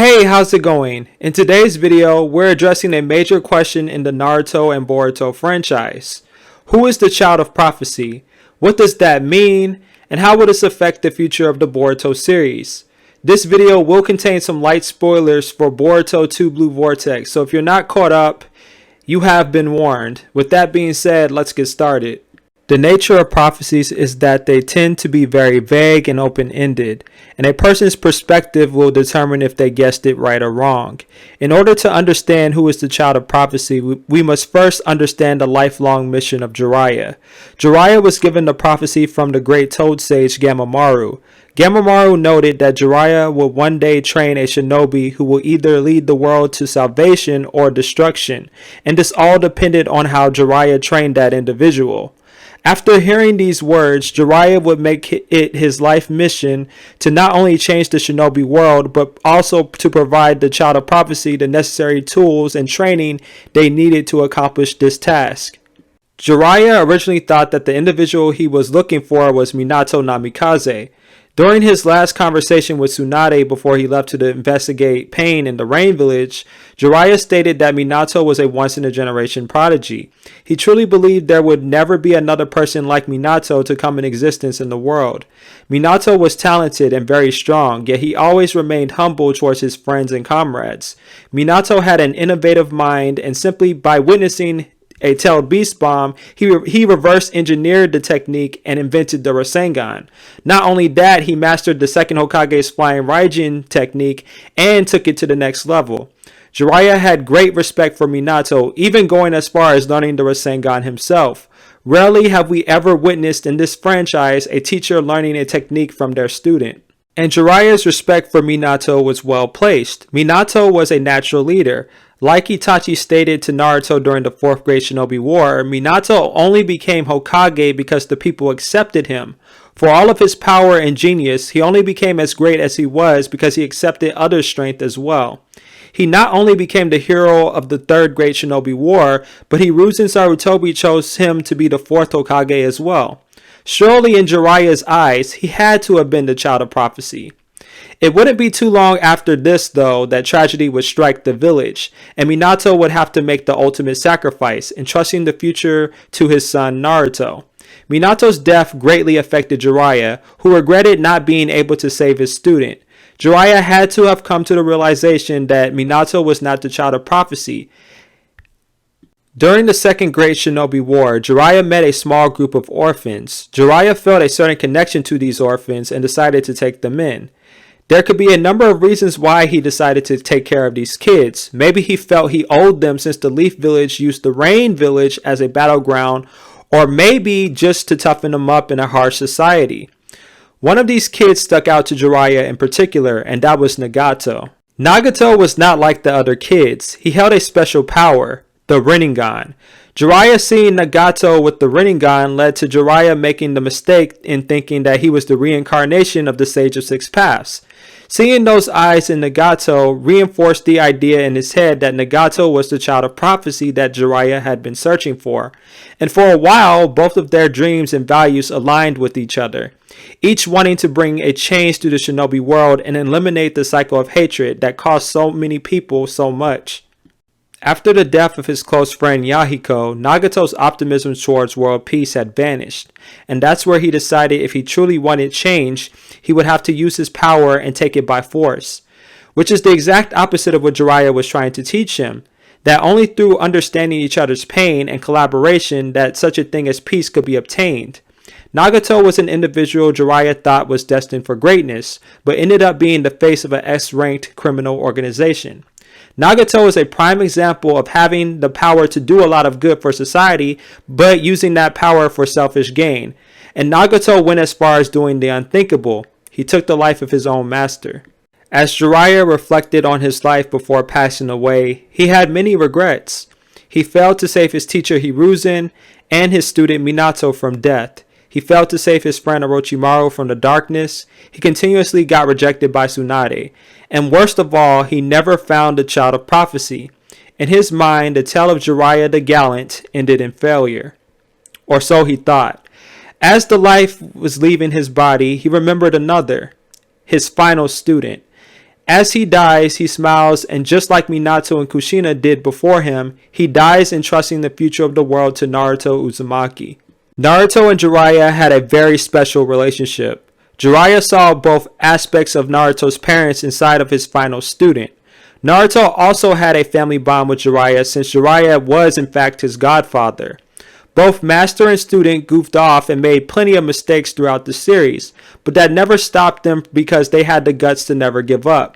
Hey, how's it going? In today's video, we're addressing a major question in the Naruto and Boruto franchise. Who is the child of prophecy? What does that mean? And how will this affect the future of the Boruto series? This video will contain some light spoilers for Boruto 2 Blue Vortex, so if you're not caught up, you have been warned. With that being said, let's get started. The nature of prophecies is that they tend to be very vague and open-ended, and a person's perspective will determine if they guessed it right or wrong. In order to understand who is the child of prophecy, we must first understand the lifelong mission of Jiraiya. Jiraiya was given the prophecy from the great Toad Sage Gamamaru. Gamamaru noted that Jiraiya will one day train a shinobi who will either lead the world to salvation or destruction, and this all depended on how Jiraiya trained that individual. After hearing these words, Jiraiya would make it his life mission to not only change the shinobi world, but also to provide the child of prophecy the necessary tools and training they needed to accomplish this task. Jiraiya originally thought that the individual he was looking for was Minato Namikaze. During his last conversation with Tsunade before he left to investigate pain in the Rain Village, Jiraiya stated that Minato was a once-in-a-generation prodigy. He truly believed there would never be another person like Minato to come in existence in the world. Minato was talented and very strong, yet he always remained humble towards his friends and comrades. Minato had an innovative mind, and simply by witnessing a tailed beast bomb, he reverse engineered the technique and invented the Rasengan. Not only that, he mastered the second Hokage's flying Raijin technique and took it to the next level. Jiraiya had great respect for Minato, even going as far as learning the Rasengan himself. Rarely have we ever witnessed in this franchise a teacher learning a technique from their student. And Jiraiya's respect for Minato was well placed. Minato was a natural leader. Like Itachi stated to Naruto during the 4th Great Shinobi War, Minato only became Hokage because the people accepted him. For all of his power and genius, he only became as great as he was because he accepted others' strength as well. He not only became the hero of the 3rd Great Shinobi War, but Hiruzen Sarutobi chose him to be the 4th Hokage as well. Surely in Jiraiya's eyes, he had to have been the child of prophecy. It wouldn't be too long after this, though, that tragedy would strike the village, and Minato would have to make the ultimate sacrifice, entrusting the future to his son Naruto. Minato's death greatly affected Jiraiya, who regretted not being able to save his student. Jiraiya had to have come to the realization that Minato was not the child of prophecy. During the 2nd Great Shinobi War, Jiraiya met a small group of orphans. Jiraiya felt a certain connection to these orphans and decided to take them in. There could be a number of reasons why he decided to take care of these kids. Maybe he felt he owed them since the Leaf Village used the Rain Village as a battleground, or maybe just to toughen them up in a harsh society. One of these kids stuck out to Jiraiya in particular, and that was Nagato. Nagato was not like the other kids. He held a special power, the Rinnegan. Jiraiya seeing Nagato with the Rinnegan led to Jiraiya making the mistake in thinking that he was the reincarnation of the Sage of Six Paths. Seeing those eyes in Nagato reinforced the idea in his head that Nagato was the child of prophecy that Jiraiya had been searching for. And for a while, both of their dreams and values aligned with each other, each wanting to bring a change to the shinobi world and eliminate the cycle of hatred that cost so many people so much. After the death of his close friend Yahiko, Nagato's optimism towards world peace had vanished, and that's where he decided if he truly wanted change, he would have to use his power and take it by force, which is the exact opposite of what Jiraiya was trying to teach him, that only through understanding each other's pain and collaboration that such a thing as peace could be obtained. Nagato was an individual Jiraiya thought was destined for greatness, but ended up being the face of an S-ranked criminal organization. Nagato is a prime example of having the power to do a lot of good for society, but using that power for selfish gain. And Nagato went as far as doing the unthinkable. He took the life of his own master. As Jiraiya reflected on his life before passing away, he had many regrets. He failed to save his teacher Hiruzen and his student Minato from death. He failed to save his friend Orochimaru from the darkness. He continuously got rejected by Tsunade. And worst of all, he never found the child of prophecy. In his mind, the tale of Jiraiya the Gallant ended in failure. Or so he thought. As the life was leaving his body, he remembered another, his final student. As he dies, he smiles, and just like Minato and Kushina did before him, he dies entrusting the future of the world to Naruto Uzumaki. Naruto and Jiraiya had a very special relationship. Jiraiya saw both aspects of Naruto's parents inside of his final student. Naruto also had a family bond with Jiraiya since Jiraiya was in fact his godfather. Both master and student goofed off and made plenty of mistakes throughout the series, but that never stopped them because they had the guts to never give up.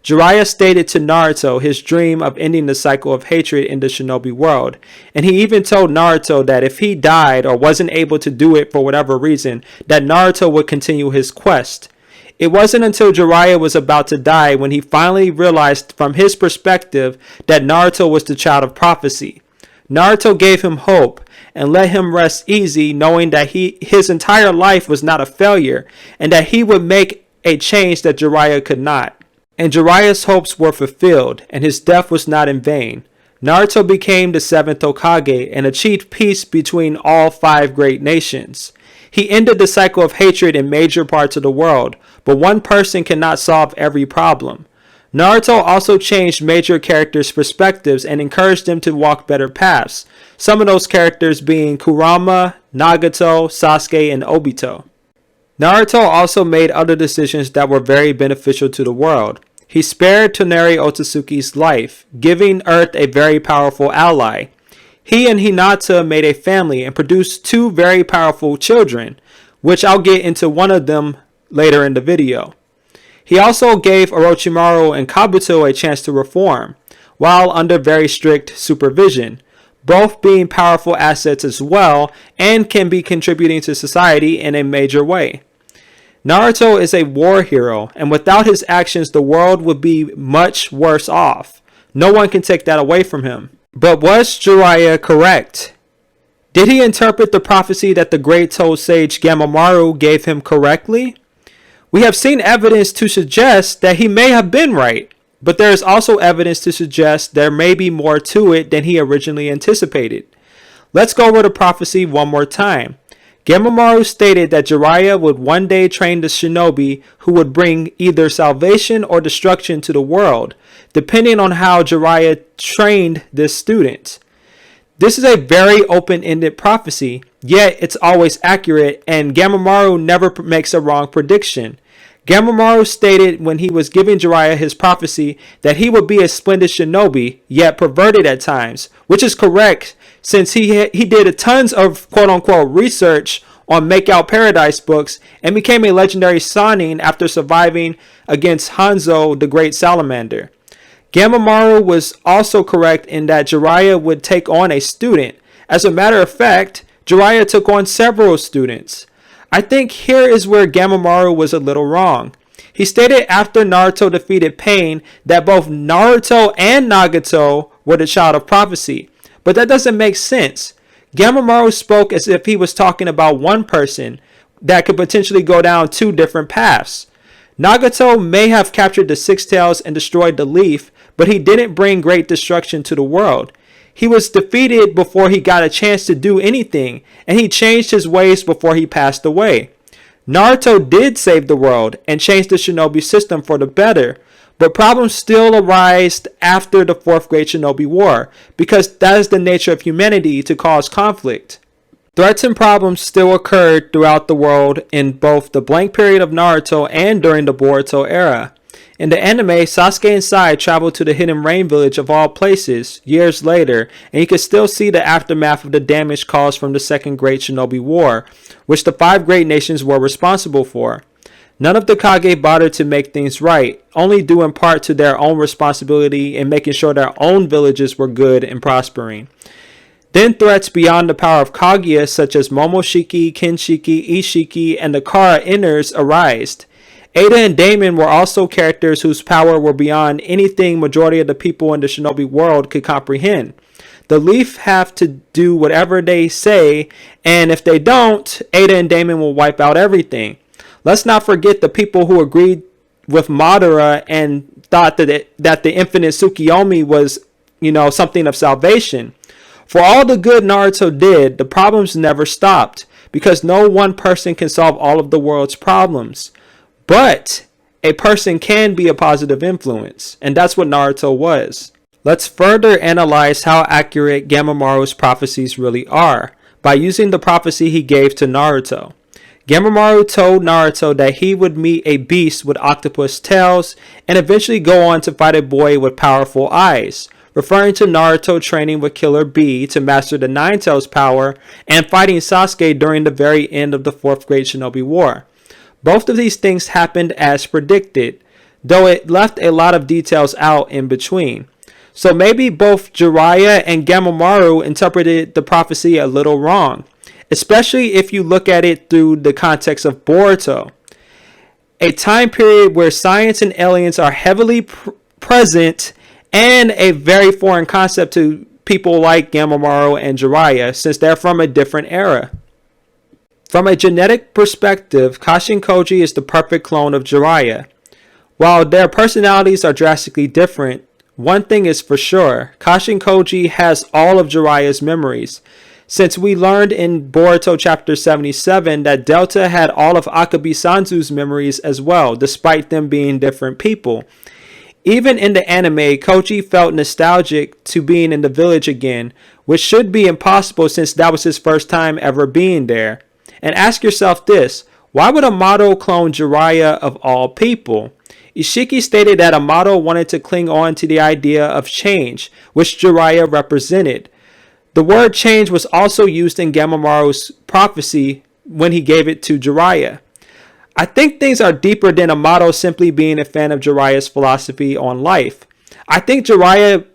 Jiraiya stated to Naruto his dream of ending the cycle of hatred in the shinobi world, and he even told Naruto that if he died or wasn't able to do it for whatever reason, that Naruto would continue his quest. It wasn't until Jiraiya was about to die when he finally realized from his perspective that Naruto was the child of prophecy. Naruto gave him hope and let him rest easy knowing that his entire life was not a failure and that he would make a change that Jiraiya could not. And Jiraiya's hopes were fulfilled and his death was not in vain. Naruto became the 7th Hokage and achieved peace between all 5 great nations. He ended the cycle of hatred in major parts of the world, but one person cannot solve every problem. Naruto also changed major characters' perspectives and encouraged them to walk better paths, some of those characters being Kurama, Nagato, Sasuke, and Obito. Naruto also made other decisions that were very beneficial to the world. He spared Toneri Otsutsuki's life, giving Earth a very powerful ally. He and Hinata made a family and produced 2 very powerful children, which I'll get into one of them later in the video. He also gave Orochimaru and Kabuto a chance to reform, while under very strict supervision, both being powerful assets as well and can be contributing to society in a major way. Naruto is a war hero, and without his actions the world would be much worse off. No one can take that away from him. But was Jiraiya correct? Did he interpret the prophecy that the great Toad Sage Gamamaru gave him correctly? We have seen evidence to suggest that he may have been right, but there is also evidence to suggest there may be more to it than he originally anticipated. Let's go over the prophecy one more time. Gamamaru stated that Jiraiya would one day train the shinobi who would bring either salvation or destruction to the world, depending on how Jiraiya trained this student. This is a very open-ended prophecy, yet it's always accurate, and Gamamaru never makes a wrong prediction. Gamamaru stated when he was giving Jiraiya his prophecy that he would be a splendid shinobi, yet perverted at times, which is correct since he did tons of quote-unquote research on Make Out Paradise books and became a legendary Sannin after surviving against Hanzo the Great Salamander. Gamamaru was also correct in that Jiraiya would take on a student. As a matter of fact, Jiraiya took on several students. I think here is where Gamamaru was a little wrong. He stated after Naruto defeated Pain that both Naruto and Nagato were the child of prophecy, but that doesn't make sense. Gamamaru spoke as if he was talking about one person that could potentially go down 2 different paths. Nagato may have captured the 6 tails and destroyed the leaf, but he didn't bring great destruction to the world. He was defeated before he got a chance to do anything, and he changed his ways before he passed away. Naruto did save the world and changed the shinobi system for the better, but problems still arise after the 4th Great Shinobi War, because that is the nature of humanity to cause conflict. Threats and problems still occurred throughout the world in both the blank period of Naruto and during the Boruto era. In the anime, Sasuke and Sai traveled to the Hidden Rain Village of all places years later, and you can still see the aftermath of the damage caused from the 2nd Great Shinobi War, which the 5 great nations were responsible for. None of the Kage bothered to make things right, only due in part to their own responsibility in making sure their own villages were good and prospering. Then threats beyond the power of Kaguya such as Momoshiki, Kinshiki, Ishiki, and the Kara Inners arised. Ada and Damon were also characters whose power were beyond anything majority of the people in the shinobi world could comprehend. The Leaf have to do whatever they say, and if they don't, Ada and Damon will wipe out everything. Let's not forget the people who agreed with Madara and thought that the infinite Tsukiyomi was, something of salvation. For all the good Naruto did, the problems never stopped, because no one person can solve all of the world's problems. But a person can be a positive influence, and that's what Naruto was. Let's further analyze how accurate Gamamaru's prophecies really are by using the prophecy he gave to Naruto. Gamamaru told Naruto that he would meet a beast with octopus tails and eventually go on to fight a boy with powerful eyes, referring to Naruto training with Killer Bee to master the Nine Tails power and fighting Sasuke during the very end of the 4th Great Shinobi War. Both of these things happened as predicted, though it left a lot of details out in between. So maybe both Jiraiya and Gamamaru interpreted the prophecy a little wrong, especially if you look at it through the context of Boruto, a time period where science and aliens are heavily present and a very foreign concept to people like Gamamaru and Jiraiya since they're from a different era. From a genetic perspective, Kashin Koji is the perfect clone of Jiraiya. While their personalities are drastically different, one thing is for sure, Kashin Koji has all of Jiraiya's memories, since we learned in Boruto chapter 77 that Delta had all of Akabi Sanzu's memories as well, despite them being different people. Even in the anime, Koji felt nostalgic to being in the village again, which should be impossible since that was his first time ever being there. And ask yourself this, why would Amato clone Jiraiya of all people? Ishiki stated that Amato wanted to cling on to the idea of change, which Jiraiya represented. The word change was also used in Gamamaru's prophecy when he gave it to Jiraiya. I think things are deeper than Amato simply being a fan of Jiraiya's philosophy on life. I think Jiraiya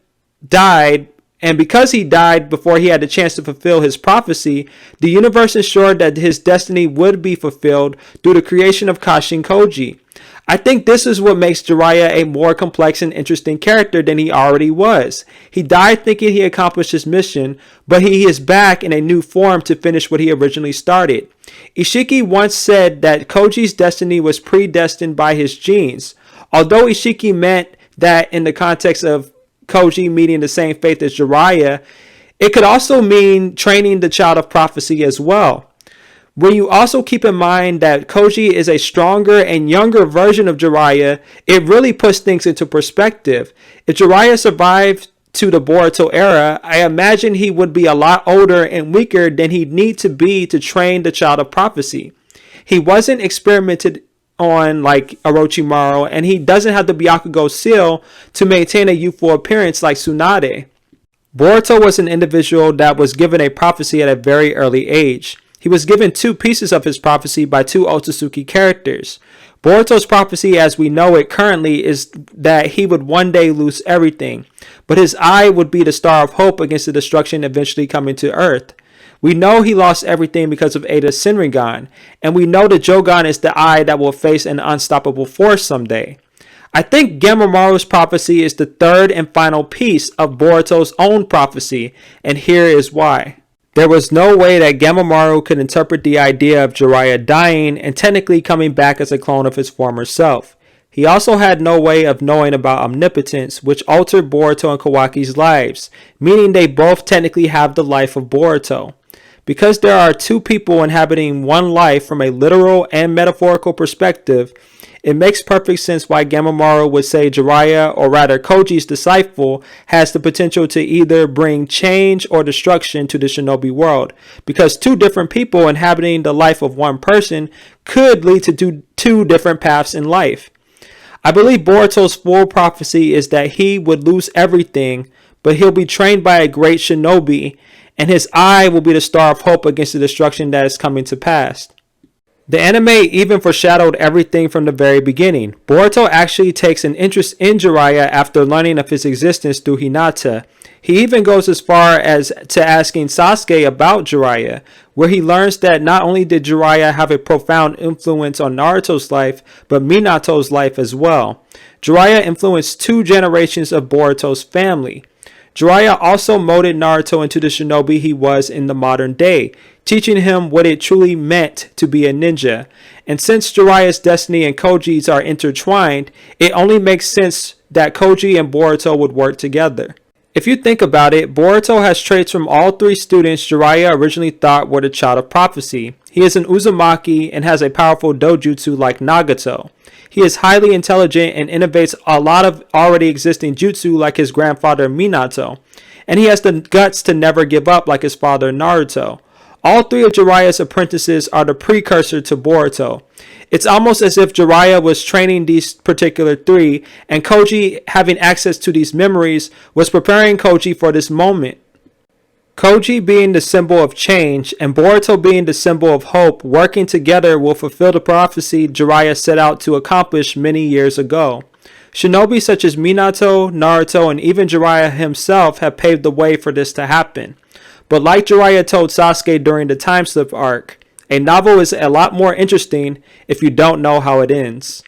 died, and because he died before he had the chance to fulfill his prophecy, the universe ensured that his destiny would be fulfilled through the creation of Kashin Koji. I think this is what makes Jiraiya a more complex and interesting character than he already was. He died thinking he accomplished his mission, but he is back in a new form to finish what he originally started. Ishiki once said that Koji's destiny was predestined by his genes. Although Ishiki meant that in the context of Koji meeting the same fate as Jiraiya, it could also mean training the child of prophecy as well. When you also keep in mind that Koji is a stronger and younger version of Jiraiya, it really puts things into perspective. If Jiraiya survived to the Boruto era, I imagine he would be a lot older and weaker than he'd need to be to train the child of prophecy. He wasn't experimented on like Orochimaru, and he doesn't have the Byakugo seal to maintain a youthful appearance like Tsunade. Boruto was an individual that was given a prophecy at a very early age. He was given 2 pieces of his prophecy by 2 Otsutsuki characters. Boruto's prophecy as we know it currently is that he would one day lose everything, but his eye would be the star of hope against the destruction eventually coming to Earth. We know he lost everything because of Ada's Senringan, and we know the Jogan is the eye that will face an unstoppable force someday. I think Gamamaru's prophecy is the 3rd and final piece of Boruto's own prophecy, and here is why. There was no way that Gamamaru could interpret the idea of Jiraiya dying and technically coming back as a clone of his former self. He also had no way of knowing about omnipotence, which altered Boruto and Kawaki's lives, meaning they both technically have the life of Boruto. Because there are 2 people inhabiting one life from a literal and metaphorical perspective, it makes perfect sense why Gamamaru would say Jiraiya, or rather Koji's disciple, has the potential to either bring change or destruction to the shinobi world, because 2 different people inhabiting the life of one person could lead to 2 different paths in life. I believe Boruto's full prophecy is that he would lose everything, but he'll be trained by a great shinobi, and his eye will be the star of hope against the destruction that is coming to pass. The anime even foreshadowed everything from the very beginning. Boruto actually takes an interest in Jiraiya after learning of his existence through Hinata. He even goes as far as to asking Sasuke about Jiraiya, where he learns that not only did Jiraiya have a profound influence on Naruto's life, but Minato's life as well. Jiraiya influenced 2 generations of Boruto's family. Jiraiya also molded Naruto into the shinobi he was in the modern day, teaching him what it truly meant to be a ninja. And since Jiraiya's destiny and Koji's are intertwined, it only makes sense that Koji and Boruto would work together. If you think about it, Boruto has traits from all three students Jiraiya originally thought were the child of prophecy. He is an Uzumaki and has a powerful dojutsu like Nagato. He is highly intelligent and innovates a lot of already existing jutsu like his grandfather Minato. And he has the guts to never give up like his father Naruto. All three of Jiraiya's apprentices are the precursor to Boruto. It's almost as if Jiraiya was training these particular three, and Koji, having access to these memories, was preparing Koji for this moment. Koji being the symbol of change, and Boruto being the symbol of hope, working together will fulfill the prophecy Jiraiya set out to accomplish many years ago. Shinobi such as Minato, Naruto, and even Jiraiya himself have paved the way for this to happen. But like Jiraiya told Sasuke during the time slip arc, a novel is a lot more interesting if you don't know how it ends.